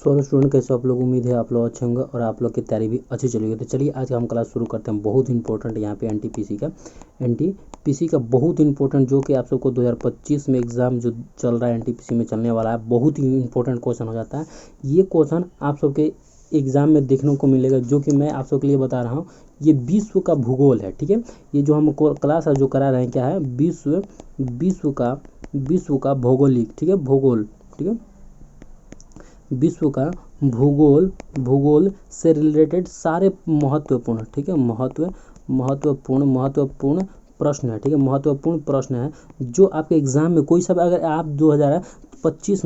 तो hello student, कैसे आप लोग? उम्मीद है आप लोग अच्छे होंगे और आप लोग की तैयारी भी अच्छी चलेगी। तो चलिए आज का हम क्लास शुरू करते हैं। बहुत इंपॉर्टेंट यहाँ पे एनटीपीसी का बहुत इंपॉर्टेंट, जो कि आप सबको 2025 में एग्जाम जो चल रहा है एनटीपीसी में चलने वाला है, बहुत ही इंपॉर्टेंट क्वेश्चन हो जाता है। ये क्वेश्चन आप सबके एग्जाम में देखने को मिलेगा, जो कि मैं आप सबके लिए बता रहा हूँ। ये विश्व का भूगोल है, ठीक है। ये जो हम क्लास जो करा रहे हैं क्या है, विश्व का भौगोलिक, ठीक है, भूगोल, ठीक है, विश्व का भूगोल से रिलेटेड सारे महत्वपूर्ण, ठीक है, महत्वपूर्ण प्रश्न है, ठीक है, महत्वपूर्ण प्रश्न है जो आपके एग्जाम में कोई सा, अगर आप 2025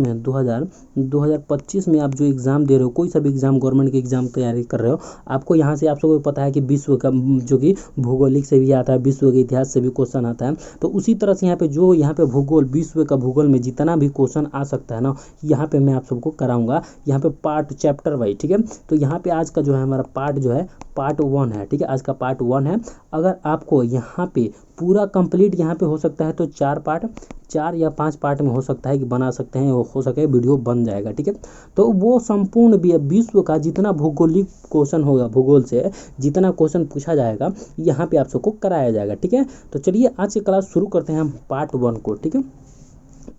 में आप जो एग्ज़ाम दे रहे हो, कोई सा भी एग्ज़ाम, गवर्नमेंट के एग्ज़ाम तैयारी कर रहे हो, आपको यहाँ से आप सबको पता है कि विश्व का जो कि भूगोलिक से भी आता है, विश्व के इतिहास से भी क्वेश्चन आता है। तो उसी तरह से यहाँ पे भूगोल, विश्व का भूगोल में जितना भी क्वेश्चन आ सकता है ना, यहाँ पे मैं आप सबको कराऊंगा। यहाँ पे पार्ट चैप्टर वाइज, ठीक है। तो यहाँ पे आज का जो है हमारा पार्ट जो है पार्ट 1 है, ठीक है, आज का पार्ट 1 है। अगर आपको यहाँ पे पूरा कंप्लीट यहाँ पे हो सकता है तो 4 या 5 पार्ट में हो सकता है कि बना सकते हैं, हो सके वीडियो बन जाएगा, ठीक है। तो वो संपूर्ण विश्व का जितना भौगोलिक क्वेश्चन होगा, भूगोल से जितना क्वेश्चन पूछा जाएगा यहाँ पे आप सबको कराया जाएगा, ठीक है। तो चलिए आज की क्लास शुरू करते हैं हम पार्ट 1 को, ठीक है।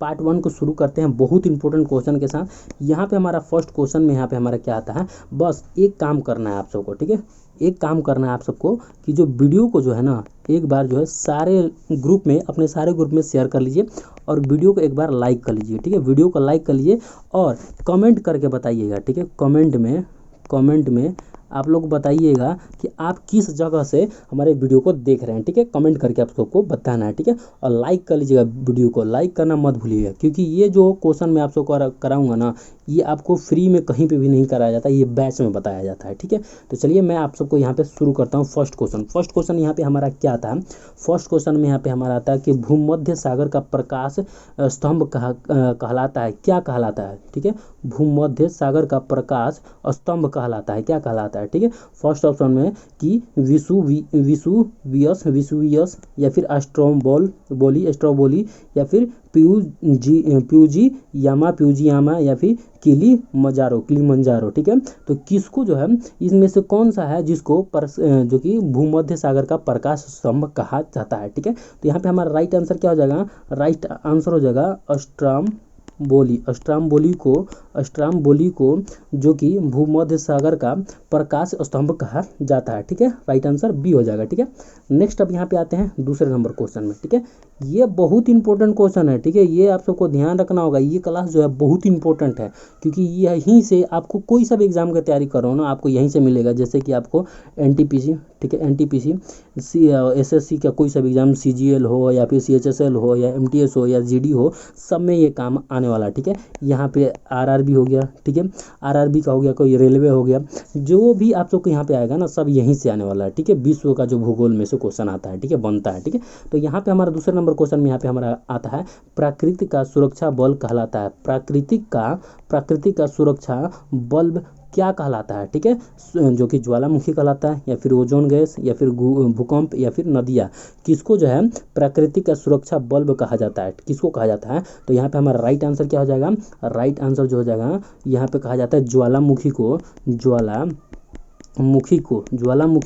पार्ट 1 को शुरू करते हैं बहुत इंपॉर्टेंट क्वेश्चन के साथ। यहाँ पे हमारा फर्स्ट क्वेश्चन में यहाँ पे हमारा क्या आता है, बस एक काम करना है आप सबको, ठीक है, एक काम करना है आप सबको कि जो वीडियो को जो है ना, एक बार जो है सारे ग्रुप में, अपने सारे ग्रुप में शेयर कर लीजिए और वीडियो को एक बार लाइक कर लीजिए, ठीक है। वीडियो को लाइक कर लीजिए और कमेंट करके बताइएगा, ठीक है। कमेंट में आप लोग बताइएगा कि आप किस जगह से हमारे वीडियो को देख रहे हैं, ठीक है। कमेंट करके आप सबको बताना है, ठीक है। और लाइक कर लीजिएगा, वीडियो को लाइक करना मत भूलिएगा, क्योंकि ये जो क्वेश्चन मैं आप सबको कराऊंगा ना, ये आपको फ्री में कहीं पे भी नहीं कराया जाता, ये बैच में बताया जाता है, ठीक है। तो चलिए मैं आप सबको यहाँ पे शुरू करता हूँ। फर्स्ट क्वेश्चन यहाँ पे हमारा क्या आता है, फर्स्ट क्वेश्चन में यहाँ पे हमारा आता है कि भूमध्य सागर का प्रकाश स्तंभ कहलाता है, क्या कहलाता है, ठीक है। भूमध्य सागर का प्रकाश स्तंभ कहलाता है, क्या कहलाता है, ठीक है। फर्स्ट ऑप्शन में कि विसुवियस या फिर एस्ट्रोबोली या फिर प्यूजियामा या फिर किलिमंजारो, ठीक है। तो किसको जो है, इसमें से कौन सा है जिसको जो कि भूमध्य सागर का प्रकाश स्तंभ कहा जाता है, ठीक है। तो यहाँ पे हमारा राइट आंसर क्या हो जाएगा, राइट आंसर हो जाएगा अस्ट्राम बोली को जो कि भूमध्य सागर का प्रकाश स्तंभ कहा जाता है, ठीक है। राइट आंसर बी हो जाएगा, ठीक है। नेक्स्ट अब यहाँ पे आते हैं दूसरे नंबर क्वेश्चन में, ठीक है। ये बहुत इंपॉर्टेंट क्वेश्चन है, ठीक है, ये आप सबको ध्यान रखना होगा। ये क्लास जो है बहुत इंपॉर्टेंट है, क्योंकि यहीं से आपको कोई सा भी एग्जाम की तैयारी कर रहे हो ना, आपको यहीं से मिलेगा। जैसे कि आपको एनटीपीसी, ठीक है, एनटीपीसी एसएससी का कोई सा भी एग्जाम, सीजीएल हो या फिर सीएचएसएल हो या एमटीएस हो या जीडी हो, सब में ये काम आने वाला है, ठीक है। यहाँ पे आरआरबी हो गया, ठीक है, आरआरबी का हो गया, कोई रेलवे हो गया, जो भी आप सबको यहाँ पे आएगा ना, सब यहीं से आने वाला है, ठीक है। विश्व का जो भूगोल में से क्वेश्चन आता है, ठीक है, बनता है, ठीक है। तो यहाँ पे हमारा दूसरे नंबर क्वेश्चन में यहाँ पे हमारा आता है प्राकृतिक का सुरक्षा बल कहलाता है, प्राकृतिक का सुरक्षा बल्ब क्या कहलाता है, ठीक है। जो कि ज्वालामुखी कहलाता है या फिर ओजोन गैस या फिर भूकंप या फिर नदियाँ, किसको जो है प्राकृतिक का सुरक्षा बल्ब कहा जाता है, किसको कहा जाता है। तो यहाँ पे हमारा राइट आंसर क्या हो जाएगा, राइट आंसर जो हो जाएगा, यहाँ पे कहा जाता है ज्वालामुखी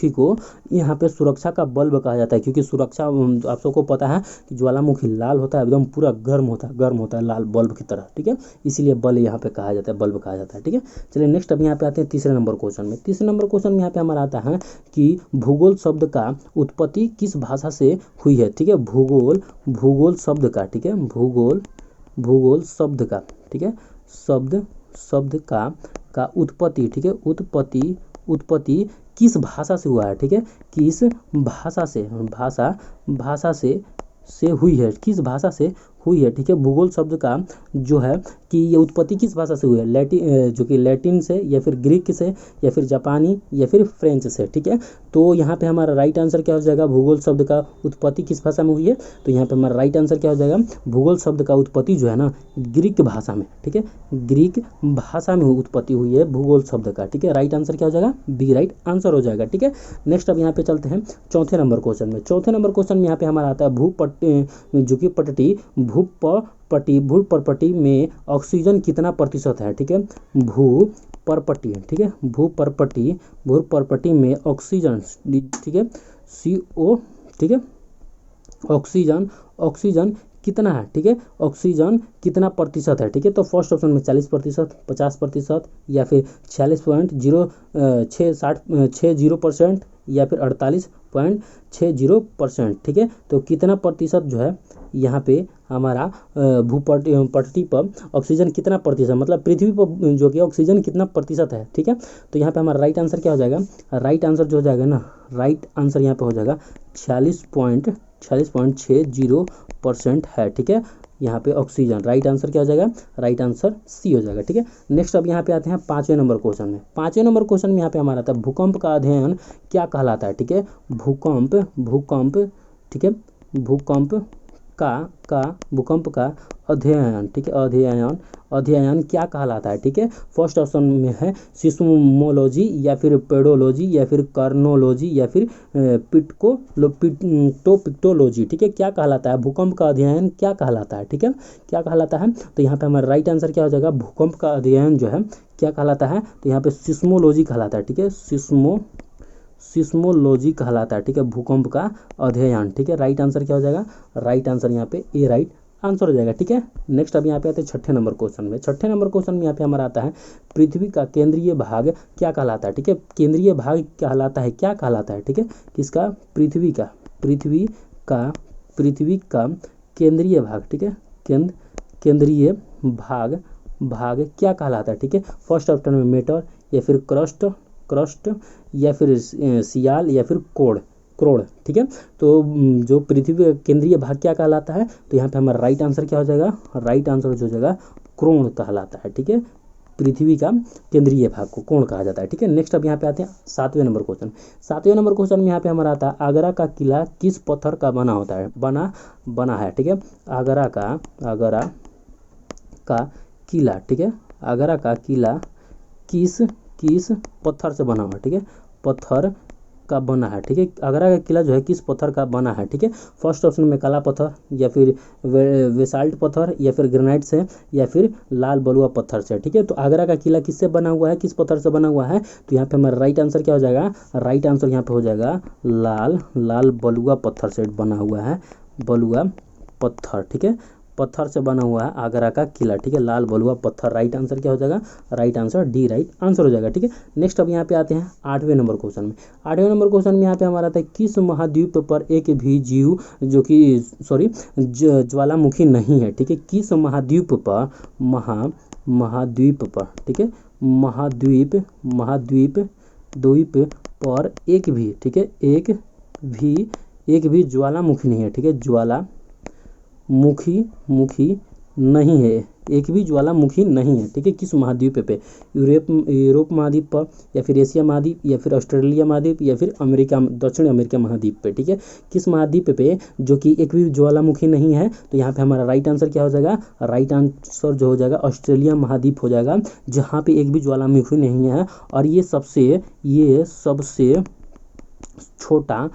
को यहाँ पे सुरक्षा का बल्ब कहा जाता है, क्योंकि सुरक्षा, आप सबको पता है कि ज्वालामुखी लाल होता है, एकदम पूरा गर्म होता है लाल बल्ब की तरह, ठीक है। इसीलिए बल्ब यहाँ पे कहा जाता है, बल्ब कहा जाता है, ठीक है। चलिए नेक्स्ट अब यहाँ पे आते हैं तीसरे नंबर क्वेश्चन में। तीसरे नंबर क्वेश्चन में यहाँ पे हमारा आता है कि भूगोल शब्द का उत्पत्ति किस भाषा से हुई है, ठीक है। भूगोल शब्द का, ठीक है, भूगोल शब्द का, ठीक है, शब्द का उत्पत्ति, ठीक है, उत्पत्ति किस भाषा से हुआ है, ठीक है, किस भाषा से हुई है, किस भाषा से हुई है, ठीक है। भूगोल शब्द का जो है कि ये उत्पत्ति किस भाषा से हुई है, जो कि लैटिन से या फिर ग्रीक से या फिर जापानी या फिर फ्रेंच से, ठीक है। तो यहाँ पे हमारा राइट आंसर क्या हो जाएगा, भूगोल शब्द का उत्पत्ति किस भाषा में हुई है। तो यहाँ पे हमारा राइट आंसर क्या हो जाएगा, भूगोल शब्द का उत्पत्ति जो है ना, ग्रीक भाषा में, ठीक है, ग्रीक भाषा में उत्पत्ति हुई है भूगोल शब्द का, ठीक है। राइट आंसर क्या हो जाएगा, बी राइट आंसर हो जाएगा, ठीक है। नेक्स्ट अब यहाँ पे चलते हैं चौथे नंबर क्वेश्चन में। चौथे नंबर क्वेश्चन में यहाँ पे हमारा आता है भूपटटी में ऑक्सीजन कितना प्रतिशत है, ठीक है। परपटी, ठीक है, भूपर्पटी में ऑक्सीजन, ठीक है, CO, ठीक है, ऑक्सीजन कितना है, ठीक है, ऑक्सीजन कितना प्रतिशत है, ठीक है। तो फर्स्ट ऑप्शन में 40%, 50%, या फिर 46.60%, या फिर 48.60%, ठीक है। तो कितना प्रतिशत जो है यहाँ पे हमारा भूपटटी पर ऑक्सीजन कितना प्रतिशत, मतलब पृथ्वी पर जो कि ऑक्सीजन कितना प्रतिशत है, ठीक है। तो यहाँ पे हमारा राइट आंसर क्या हो जाएगा, राइट आंसर जो हो जाएगा ना, राइट आंसर यहाँ पे हो जाएगा 46.60% है, ठीक है। यहाँ पे ऑक्सीजन, राइट आंसर क्या हो जाएगा, राइट आंसर सी हो जाएगा, ठीक है। नेक्स्ट अब यहाँ पे आते हैं 5वें नंबर क्वेश्चन में। 5वें नंबर क्वेश्चन में यहाँ पे हमारा था भूकंप का अध्ययन क्या कहलाता है, ठीक है। भूकंप, ठीक है, भूकंप का अध्ययन, ठीक है, अध्ययन क्या कहलाता है, ठीक है। फर्स्ट ऑप्शन में है सिस्मोलॉजी, या फिर पेडोलॉजी, या फिर कार्नोलॉजी, या फिर पिक्टोलॉजी, ठीक है। क्या कहलाता है, भूकंप का अध्ययन क्या कहलाता है, ठीक है, क्या कहलाता है। तो यहाँ पे हमारा राइट आंसर क्या हो जाएगा, भूकंप का अध्ययन जो है क्या कहलाता है, तो यहाँ पे सिस्मोलॉजी कहलाता है, ठीक है, सिस्मोलॉजी कहलाता है, ठीक है, भूकंप का अध्ययन, ठीक है। राइट आंसर क्या हो जाएगा, राइट आंसर यहाँ पे ए राइट आंसर हो जाएगा, ठीक है। नेक्स्ट अब यहाँ पे आते हैं 6ठे नंबर क्वेश्चन में। 6ठे नंबर क्वेश्चन में यहाँ पे हमारा आता है पृथ्वी का केंद्रीय भाग क्या कहलाता है, ठीक है। केंद्रीय भाग कहलाता है, क्या कहलाता है, ठीक है, किसका, पृथ्वी का केंद्रीय भाग, ठीक है, केंद्रीय भाग क्या कहलाता है, ठीक है। फर्स्ट ऑप्शन में मेटर, या फिर क्रस्ट, या फिर सियाल, या फिर क्रोड़, ठीक है। तो जो पृथ्वी का केंद्रीय भाग क्या कहलाता है, तो यहाँ पे हमारा राइट आंसर क्या हो जाएगा, राइट आंसर जो हो जाएगा क्रोड़ कहलाता है, ठीक है। पृथ्वी का केंद्रीय भाग को कोण कहा जाता है, ठीक है। नेक्स्ट अब यहाँ पे आते हैं 7वें नंबर क्वेश्चन। 7वें नंबर क्वेश्चन में यहाँ पे हमारा आता है आगरा का किला किस पत्थर का बना होता है, बना है, ठीक है। आगरा का किला, ठीक है, आगरा का किला किस पत्थर से बना हुआ, ठीक है, पत्थर का बना है, ठीक है। आगरा का किला जो है किस पत्थर का बना है, ठीक है। फर्स्ट ऑप्शन में काला पत्थर, या फिर बेसाल्ट पत्थर, या फिर ग्रेनाइट से, या फिर लाल बलुआ पत्थर से, ठीक है। तो आगरा का किला किससे बना हुआ है, किस पत्थर से बना हुआ है, तो यहाँ पे हमारा राइट आंसर क्या हो जाएगा, राइट आंसर यहाँ पे हो जाएगा लाल बलुआ पत्थर से बना हुआ है, बलुआ पत्थर, ठीक है, पत्थर से बना हुआ है आगरा का किला, ठीक है, लाल बलुआ पत्थर। राइट आंसर क्या हो जाएगा, right answer D right answer हो जाएगा, ठीक है। नेक्स्ट अब यहाँ पे आते हैं 8वें नंबर क्वेश्चन में। 8वें नंबर क्वेश्चन में यहाँ पे हमारा आता है किस महाद्वीप पर एक भी जीव जो कि ज्वालामुखी नहीं है, ठीक है, किस महाद्वीप पर ठीक है, महाद्वीप पर एक भी, ठीक है, एक भी ज्वालामुखी नहीं है, ठीक है, ज्वालामुखी नहीं है, एक भी ज्वालामुखी नहीं है, ठीक है। किस महाद्वीप पे, यूरोप महाद्वीप पर, या फिर एशिया महाद्वीप, या फिर ऑस्ट्रेलिया महाद्वीप, या फिर दक्षिण अमेरिका महाद्वीप पे, ठीक है। किस महाद्वीप पे जो कि एक भी ज्वालामुखी नहीं है, तो यहाँ पे हमारा राइट आंसर क्या हो जाएगा, राइट आंसर जो हो जाएगा ऑस्ट्रेलिया महाद्वीप हो जाएगा, जहाँ पे एक भी ज्वालामुखी नहीं है। और ये सबसे छोटा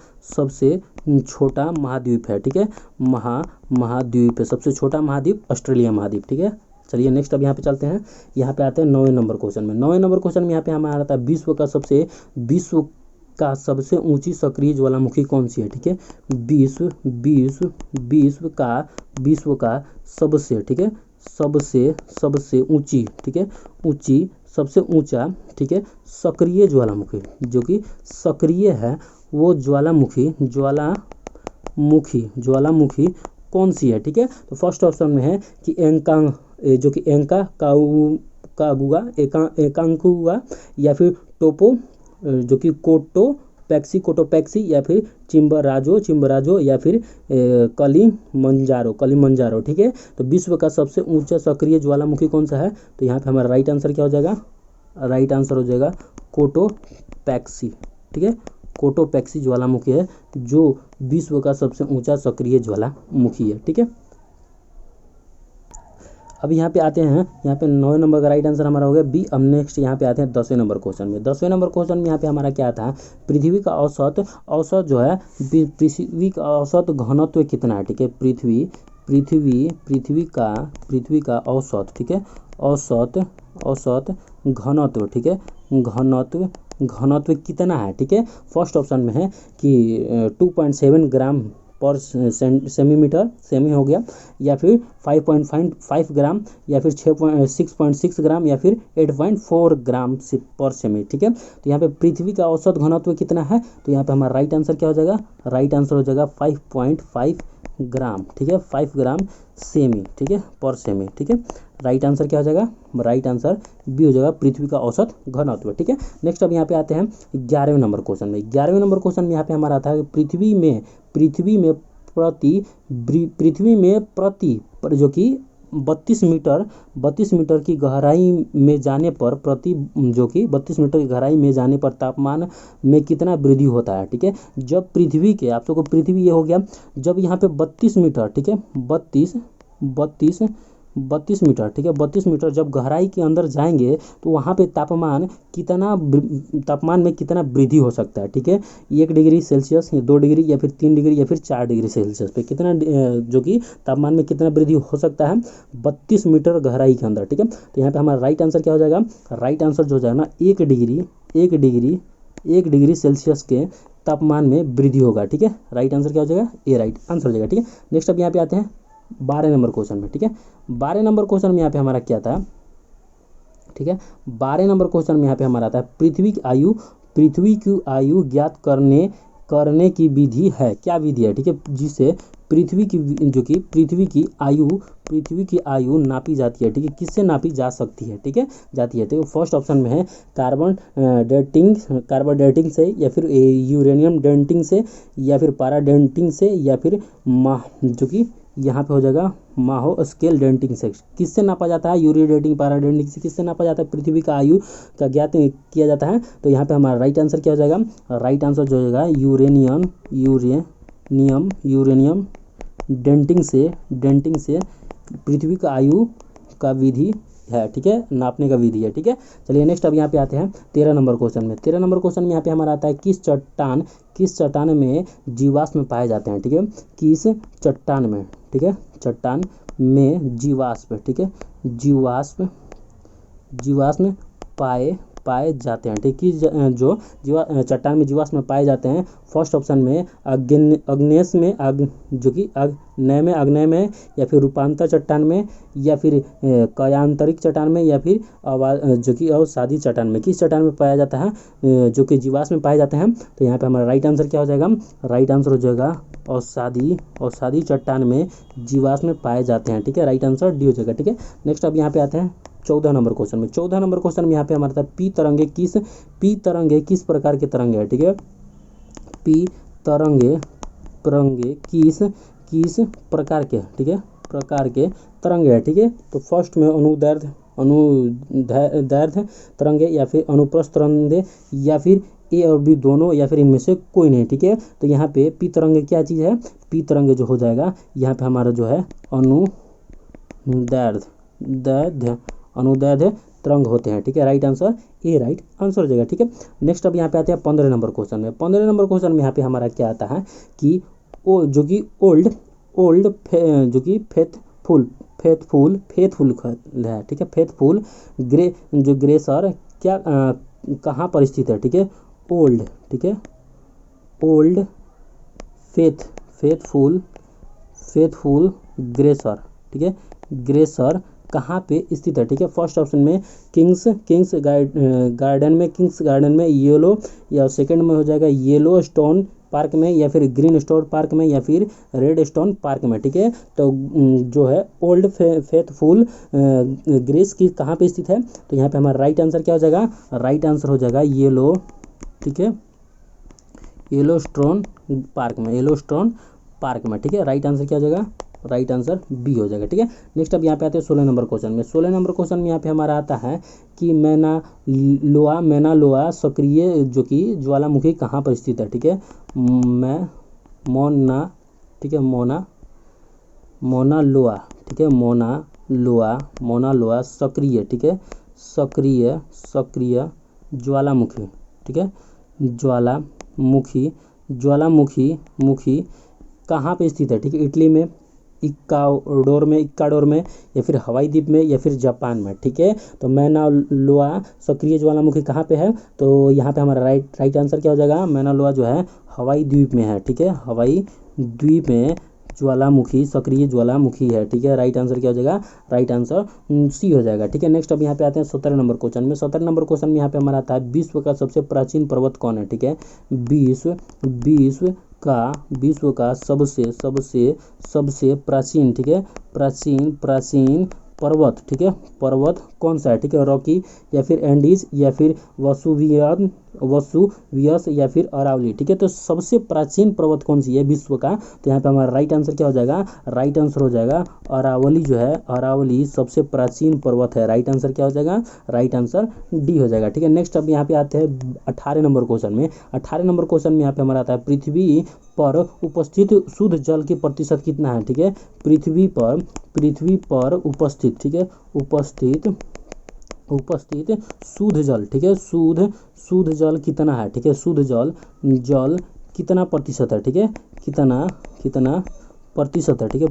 महाद्वीप है, ठीक है, महाद्वीप है, सबसे छोटा महाद्वीप ऑस्ट्रेलिया महाद्वीप, ठीक है। चलिए नेक्स्ट अब यहाँ पे चलते हैं, यहाँ पे आते हैं 9वें नंबर क्वेश्चन में। 9वें नंबर क्वेश्चन में यहाँ पे हमारा आता है विश्व का सबसे ऊंची सक्रिय ज्वालामुखी कौन सी है, ठीक है। विश्व का सबसे, ठीक है, सबसे ऊंची, ठीक है, सबसे ऊंचा, ठीक है, सक्रिय ज्वालामुखी जो कि सक्रिय है, वो ज्वालामुखी कौन सी है, ठीक है। तो फर्स्ट ऑप्शन में है कि जो कि एकांकुआ, या फिर टोपो जो कि कोटोपैक्सी, या फिर चिम्बराजो, या फिर कलिमंजारो, ठीक है। तो विश्व का सबसे ऊंचा सक्रिय ज्वालामुखी कौन सा है, तो यहाँ पे हमारा राइट आंसर क्या हो जाएगा, राइट आंसर हो जाएगा कोटोपैक्सी, ठीक है, कोटोपैक्सी ज्वालामुखी है जो विश्व का सबसे ऊंचा सक्रिय ज्वालामुखी है, ठीक है। अब यहाँ पे आते हैं, यहाँ पे 9वें नंबर का राइट आंसर हमारा हो गया बी। अब नेक्स्ट यहाँ पे आते हैं 10वें नंबर क्वेश्चन में। 10वें नंबर क्वेश्चन में यहाँ पे हमारा क्या था, पृथ्वी का औसत जो है, पृथ्वी का औसत घनत्व कितना है, ठीक है, पृथ्वी पृथ्वी का औसत, ठीक है, औसत घनत्व, ठीक है, घनत्व कितना है, ठीक है। फर्स्ट ऑप्शन में है कि 2.7 ग्राम पर सेमीमीटर, सेमी हो गया, या फिर 5.5 ग्राम, या फिर 6.6 ग्राम, या फिर 8.4 ग्राम पर सेमी, ठीक है। तो यहाँ पे पृथ्वी का औसत घनत्व कितना है, तो यहाँ पे हमारा राइट आंसर क्या हो जाएगा, राइट आंसर हो जाएगा 5.5 ग्राम, ठीक है, 5 ग्राम सेमी, ठीक है, पर सेमी, ठीक है। राइट आंसर क्या हो जाएगा, राइट आंसर बी हो जाएगा, पृथ्वी का औसत घनत्व, ठीक है। नेक्स्ट अब यहाँ पे आते हैं 11वें नंबर क्वेश्चन में। 11वें नंबर क्वेश्चन में यहाँ पे हमारा आता है पृथ्वी में प्रति पर जो कि 32 मीटर की गहराई में जाने पर जो कि 32 मीटर की गहराई में जाने पर तापमान में कितना वृद्धि होता है, ठीक है। जब पृथ्वी के, आप लोग को पृथ्वी ये हो गया, जब यहाँ पे 32 मीटर, ठीक है, 32 मीटर, ठीक है, 32 मीटर जब गहराई के अंदर जाएंगे तो वहाँ पे तापमान में कितना वृद्धि हो सकता है, ठीक है। 1 डिग्री सेल्सियस, या 2 डिग्री, या फिर 3 डिग्री, या फिर 4 डिग्री सेल्सियस पे कितना जो कि तापमान में कितना वृद्धि हो सकता है 32 मीटर गहराई के अंदर, ठीक है। तो यहाँ पे हमारा राइट आंसर क्या हो जाएगा, राइट आंसर जो हो जाएगा ना 1 डिग्री सेल्सियस के तापमान में वृद्धि होगा, ठीक है। राइट आंसर क्या हो जाएगा, ए राइट आंसर हो जाएगा, ठीक है। नेक्स्ट अब यहाँ पे आते हैं 12 नंबर क्वेश्चन में, ठीक है। 12 नंबर क्वेश्चन में यहाँ पे हमारा क्या था, ठीक है, 12 नंबर क्वेश्चन में यहाँ पे हमारा आता है पृथ्वी की आयु ज्ञात करने की विधि है, क्या विधि है, ठीक है, जिससे पृथ्वी की आयु नापी जाती है, ठीक है, किससे नापी जा सकती है, ठीक है, जाती है। तो फर्स्ट ऑप्शन में है कार्बन डेटिंग से, या फिर यूरेनियम डेटिंग से, या फिर पारा डेटिंग से, या फिर जो कि यहाँ पे हो जाएगा माहो स्केल डेटिंग से। किससे नापा जाता है, यूरी डेटिंग, पारा डेटिंग से किससे नापा जाता है, पृथ्वी का आयु का ज्ञात किया जाता है। तो यहाँ पे हमारा राइट आंसर क्या हो जाएगा, राइट आंसर जो हो जाएगा यूरेनियम डेटिंग से पृथ्वी का आयु का विधि है, ठीक है, नापने का विधि है, ठीक है। चलिए नेक्स्ट अब यहाँ पे आते हैं 13 नंबर क्वेश्चन में। 13 नंबर क्वेश्चन में यहाँ पे हमारा आता है किस चट्टान में जीवाश्म पाए जाते हैं, ठीक है, किस चट्टान में, ठीक है, चट्टान में जीवाश्म, ठीक है, जीवाश्म पाए जाते हैं, ठीक है। जो चट्टान में जीवाश्म पाए जाते हैं, फर्स्ट ऑप्शन में अग्नेय में, या फिर रूपांतर चट्टान में, या फिर कायांतरिक चट्टान में, या फिर जो कि अवसादी चट्टान में। किस चट्टान में पाया जाता है जो कि जीवाश्म में पाए जाते हैं, तो यहाँ पे हमारा राइट आंसर क्या हो जाएगा, राइट आंसर हो जाएगा अवसादी चट्टान में जीवाश्म पाए जाते हैं, ठीक है। राइट आंसर डी हो जाएगा, ठीक है। नेक्स्ट अब यहाँ पे आते हैं 14 नंबर क्वेश्चन में। 14 नंबर क्वेश्चन में यहाँ पे हमारा था पी तरंगे किस प्रकार के तरंगे है, ठीक है, पी तरंगे किस प्रकार के, ठीक है, प्रकार के तरंगे है, ठीक है। तो फर्स्ट में अनुदैर्ध्य तरंगे, या फिर अनुप्रस्थ तरंगे, या फिर ए और बी दोनों, या फिर इनमें से कोई नहीं, ठीक है। तो यहाँ पे पी तरंगे क्या चीज़ है, पी तरंगे जो हो जाएगा यहाँ पे हमारा जो है अनुदैर्ध्य तरंग होते हैं, ठीक है। Right answer A right answer हो जाएगा, ठीक है। नेक्स्ट अब यहाँ पे आते हैं 15 नंबर क्वेश्चन में। 15 नंबर क्वेश्चन में यहाँ पे हमारा क्या आता है कि जो कि ओल्ड जो कि फेथफुल है, ठीक है, फेथफुल ग्लेशियर क्या कहाँ पर स्थित है, ठीक है, ओल्ड, ठीक है, ओल्ड फेथफुल ग्लेशियर, ठीक है, ग्लेशियर कहाँ पे स्थित है, ठीक है। फर्स्ट ऑप्शन में किंग्स गार्डन में येलो, या सेकंड में हो जाएगा येलो स्टोन पार्क में, या फिर ग्रीन स्टोन पार्क में, या फिर रेड स्टोन पार्क में, ठीक है। तो जो है ओल्ड फेथफुल ग्रेस की कहाँ पे स्थित है, तो यहाँ पे हमारा राइट आंसर क्या हो जाएगा, राइट आंसर हो जाएगा येलो, ठीक है, येलो स्टोन पार्क में, ठीक है। राइट आंसर क्या हो जाएगा, राइट आंसर बी हो जाएगा, ठीक है। नेक्स्ट अब यहाँ पे आते हैं 16 नंबर क्वेश्चन में। 16 नंबर क्वेश्चन में यहाँ पे हमारा आता है कि मैना लोआ सक्रिय जो कि ज्वालामुखी कहाँ पर स्थित है, ठीक है, ठीक है, मोना लोआ सक्रिय, ठीक है, सक्रिय ज्वालामुखी, ठीक है, ज्वालामुखी कहाँ पे स्थित है, ठीक है, इटली में, इक्वाडोर में या फिर हवाई द्वीप में या फिर जापान में, ठीक है। तो मैना लोआ सक्रिय ज्वालामुखी कहाँ पे है, तो यहाँ पे हमारा राइट आंसर क्या हो जाएगा, मैना लोआ जो है हवाई द्वीप में है, ठीक है, हवाई द्वीप में ज्वालामुखी सक्रिय ज्वालामुखी है, ठीक है। राइट आंसर क्या हो जाएगा, राइट आंसर सी हो जाएगा, ठीक है। नेक्स्ट अब यहाँ पे आते हैं 17 नंबर क्वेश्चन में। 17 नंबर क्वेश्चन में यहाँ पे हमारा आता है विश्व का सबसे प्राचीन पर्वत कौन है, ठीक है। विश्व का सबसे प्राचीन, ठीक है, प्राचीन पर्वत, ठीक है, पर्वत कौन सा है, ठीक है। रॉकी या फिर एंडीज या फिर वसुवियस या फिर अरावली, ठीक है। तो सबसे प्राचीन पर्वत कौन सी है विश्व का, तो यहाँ पे हमारा राइट आंसर क्या हो जाएगा, राइट आंसर हो जाएगा अरावली, जो है अरावली सबसे प्राचीन पर्वत है। राइट आंसर क्या हो जाएगा, राइट आंसर डी हो जाएगा, ठीक है। नेक्स्ट अब यहाँ पे आते हैं 18 नंबर क्वेश्चन में। 18 नंबर क्वेश्चन में यहाँ पे हमारा आता है पृथ्वी पर उपस्थित शुद्ध जल की प्रतिशत कितना है, ठीक है। पृथ्वी पर उपस्थित, ठीक है, उपस्थित शुद्ध जल, ठीक है, शुद्ध जल कितना है, ठीक है, शुद्ध जल कितना प्रतिशत है, ठीक है, कितना प्रतिशत है, ठीक है,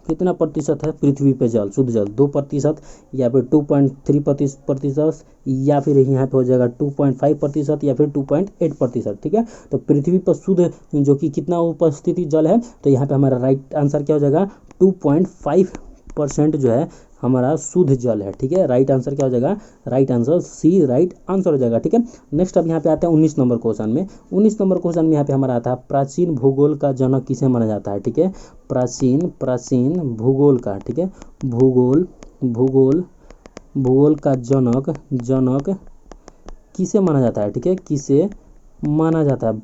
कितना प्रतिशत है पृथ्वी पे जल, शुद्ध जल 2% या फिर 2.3% या फिर यहाँ पे हो जाएगा 2.5% या फिर 2.8%, ठीक है। तो पृथ्वी पर शुद्ध जो कि कितना उपस्थिति जल है, तो यहाँ पे हमारा राइट आंसर क्या हो जाएगा, 2.5% जो है हमारा शुद्ध जल है, ठीक है। राइट आंसर क्या हो जाएगा, right answer C right answer हो जाएगा, ठीक है। नेक्स्ट अब यहाँ पे आते हैं 19 नंबर क्वेश्चन में। 19 नंबर क्वेश्चन में यहाँ पे हमारा आता है प्राचीन भूगोल का जनक किसे माना जाता है, ठीक है। प्राचीन भूगोल का, ठीक है, भूगोल का जनक किसे माना जाता है, ठीक है, किसे माना जाता है,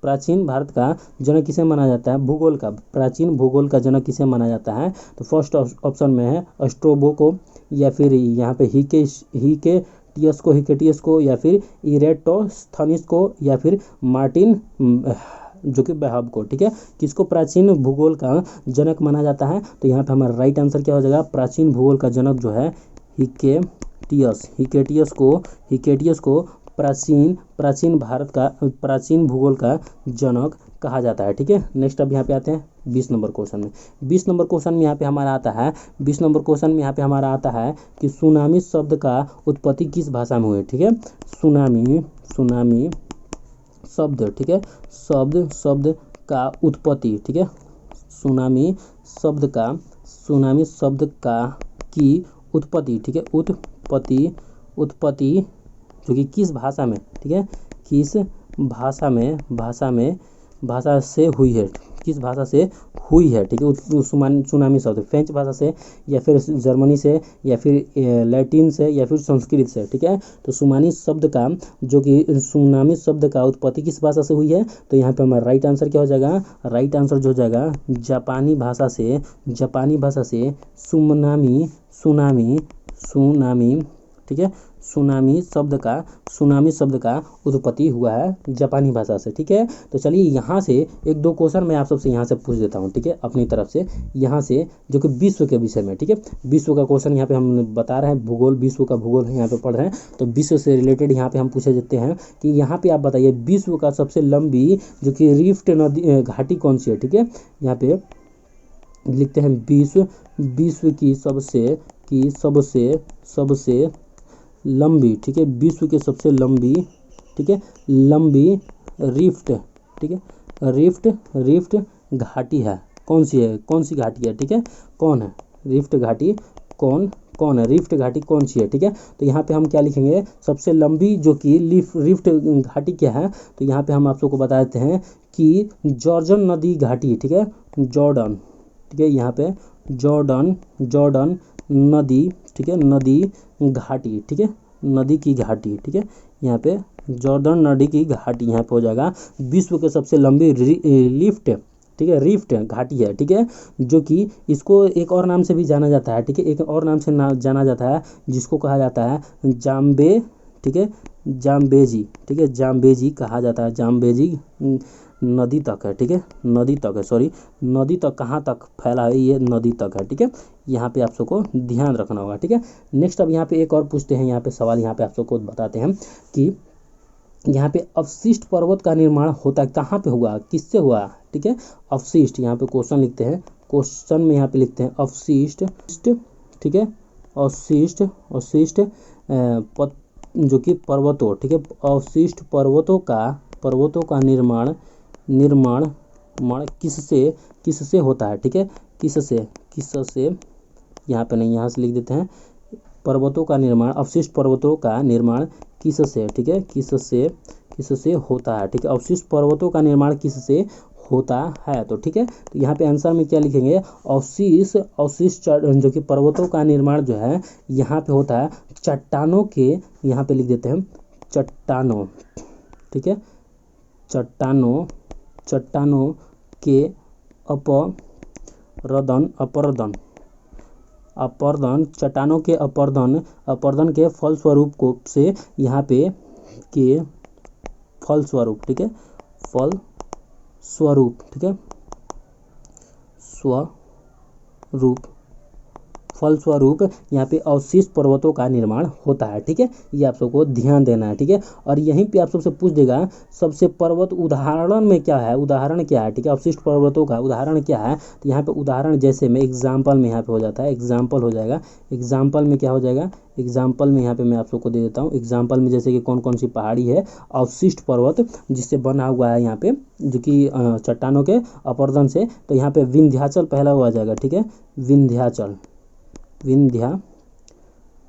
प्राचीन भारत का जनक किसे माना जाता है, भूगोल का, प्राचीन भूगोल का जनक किसे माना जाता है, तो फर्स्ट ऑप्शन में है स्ट्रोबो को, या फिर यहाँ पे हिकेटियस को या फिर इरेटोस्थनीस को या फिर मार्टिन जो कि वेहब को, ठीक है। किसको प्राचीन भूगोल का जनक माना जाता है, तो यहाँ पे हमारा राइट आंसर क्या हो जाएगा, प्राचीन भूगोल का जनक जो है हिकेटियस को प्राचीन भारत का प्राचीन भूगोल का जनक कहा जाता है, ठीक है। नेक्स्ट अब यहाँ पे आते हैं 20 नंबर क्वेश्चन में। 20 नंबर क्वेश्चन में यहाँ पे हमारा आता है 20 नंबर क्वेश्चन में यहाँ पे हमारा आता है कि सुनामी शब्द का उत्पत्ति किस भाषा में हुई, ठीक है। सुनामी शब्द, ठीक है, शब्द का उत्पत्ति, ठीक है, सुनामी शब्द का की उत्पत्ति, ठीक है, उत्पत्ति जो कि किस भाषा में, ठीक है, किस भाषा से हुई है, किस भाषा से हुई है, ठीक है। सुनामी शब्द फ्रेंच भाषा से या फिर जर्मनी से या फिर लैटिन से या फिर संस्कृत से, ठीक है। तो सुनामी शब्द का उत्पत्ति किस भाषा से हुई है, तो यहाँ पे हमारा राइट आंसर क्या हो जाएगा, राइट आंसर जो हो जाएगा जापानी भाषा से सुनामी, ठीक है, सुनामी शब्द का उत्पत्ति हुआ है जापानी भाषा से, ठीक है। तो चलिए यहाँ से एक दो क्वेश्चन मैं आप सबसे यहाँ से पूछ देता हूँ, ठीक है, अपनी तरफ से यहाँ से, जो कि विश्व के विषय में, ठीक है। विश्व का क्वेश्चन यहाँ पे हम बता रहे हैं, भूगोल, विश्व का भूगोल है यहाँ पे पढ़ रहे हैं, तो विश्व से रिलेटेड यहाँ पे हम पूछे जाते हैं कि यहाँ पे आप बताइए विश्व का सबसे लंबी जो कि रिफ्ट नदी घाटी कौन सी है, ठीक है। यहाँ पे लिखते हैं विश्व की सबसे लंबी, ठीक है, विश्व के सबसे लंबी, ठीक है, लंबी रिफ्ट, ठीक है, रिफ्ट घाटी है, कौन सी घाटी है, ठीक है, कौन है रिफ्ट घाटी, कौन है रिफ्ट घाटी कौन सी है, ठीक है। तो यहाँ पे हम क्या लिखेंगे, सबसे लंबी जो कि रिफ्ट घाटी क्या है, तो यहाँ पे हम आप सबको बता देते हैं कि जॉर्डन नदी घाटी, ठीक है, जॉर्डन, ठीक है, यहाँ पे जॉर्डन नदी, ठीक है, नदी घाटी, ठीक है, नदी की घाटी, ठीक है, यहाँ पे जॉर्डन नदी की घाटी यहाँ पे हो जाएगा विश्व के सबसे लंबी लिफ्ट, ठीक है, रिफ्ट घाटी है, ठीक है, जो कि इसको एक और नाम से भी जाना जाता है, ठीक है, एक और नाम से जाना जाता है जिसको कहा जाता है जाम्बे, ठीक है, जाम्बेजी, ठीक है, जाम्बेजी कहा जाता है, जाम्बेजी नदी तक है, ठीक है, नदी तक कहाँ तक फैला है, ये नदी तक है, ठीक है। यहाँ पे आप सबको ध्यान रखना होगा, ठीक है। नेक्स्ट अब यहाँ पे एक और पूछते हैं, यहाँ पे सवाल यहाँ पे आप सबको बताते हैं कि यहाँ पे अवशिष्ट पर्वत का निर्माण होता है, कहाँ पे हुआ, किससे हुआ, ठीक है। अवशिष्ट, यहाँ पे क्वेश्चन लिखते हैं, क्वेश्चन में यहाँ पे लिखते हैं अवशिष्ट, ठीक है, अवशिष्ट, अवशिष्ट जो कि पर्वतों, ठीक है, अवशिष्ट पर्वतों का निर्माण किससे होता है, ठीक है, किससे, यहाँ पे नहीं, यहाँ से लिख देते हैं, पर्वतों का निर्माण, अवशिष्ट पर्वतों का निर्माण किससे, ठीक है, किससे होता है, ठीक है, अवशिष्ट पर्वतों का निर्माण किससे होता है, तो ठीक है। तो यहाँ पे आंसर में क्या लिखेंगे, अवशिष्ट जो कि पर्वतों का निर्माण जो है यहाँ पे होता है चट्टानों के, यहाँ पे लिख देते हैं चट्टानों, ठीक है, चट्टानों के अपरदन, चट्टानों के अपरदन के फलस्वरूप से यहाँ पे के फलस्वरूप, ठीक है, ठीक है, फलस्वरूप यहाँ पे अवशिष्ट पर्वतों का निर्माण होता है, ठीक है। ये आप सबको ध्यान देना है, ठीक है। और यहीं पे आप सबसे पूछ देगा सबसे पर्वत उदाहरण में क्या है, उदाहरण क्या है, ठीक है, अवशिष्ट पर्वतों का उदाहरण क्या है। तो यहाँ पे उदाहरण जैसे में एग्जाम्पल में यहाँ पे हो जाता है, एग्जाम्पल हो जाएगा, एग्जाम्पल में क्या हो जाएगा, एग्जाम्पल में यहाँ पे मैं आप सबको दे देता हूँ। एग्जाम्पल में जैसे कि कौन कौन सी पहाड़ी है अवशिष्ट पर्वत जिससे बना हुआ है यहाँ पे, जो कि चट्टानों के अपरदन से, तो यहाँ पे विंध्याचल पहला हुआ जाएगा, ठीक है,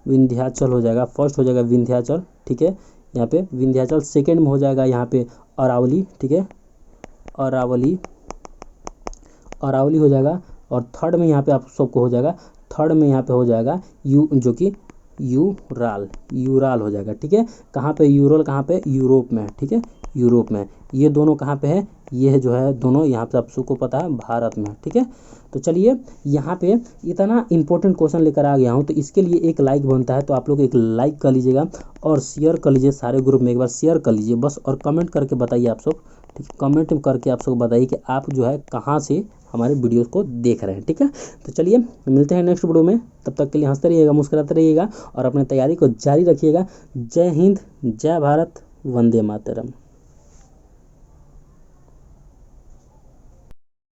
विंध्याचल हो जाएगा, फर्स्ट हो जाएगा विंध्याचल, ठीक है, यहाँ पे विंध्याचल। सेकंड में हो जाएगा यहाँ पे अरावली, ठीक है, अरावली हो जाएगा। और थर्ड में यहाँ पे आप सबको हो जाएगा, थर्ड में यहाँ पे हो जाएगा जो कि यूराल हो जाएगा, ठीक है। कहाँ पे यूरल, कहाँ पे, यूरोप में, ठीक है, यूरोप में। ये दोनों कहाँ पे है, ये जो है दोनों यहाँ पे आप सबको पता है भारत में, ठीक है। तो चलिए यहाँ पे इतना इंपॉर्टेंट क्वेश्चन लेकर आ गया हूँ, तो इसके लिए एक लाइक बनता है, तो आप लोग एक लाइक कर लीजिएगा और शेयर कर लीजिए, सारे ग्रुप में एक बार शेयर कर लीजिए बस। और कमेंट करके बताइए आप सब, ठीक है, कमेंट करके आप सब बताइए कि आप जो है कहाँ से हमारे वीडियोस को देख रहे हैं, ठीक है। तो चलिए मिलते हैं नेक्स्ट वीडियो में, तब तक के लिए हंसते रहिएगा, मुस्कुराते रहिएगा और अपने तैयारी को जारी रखिएगा। जय हिंद, जय भारत, वंदे मातरम।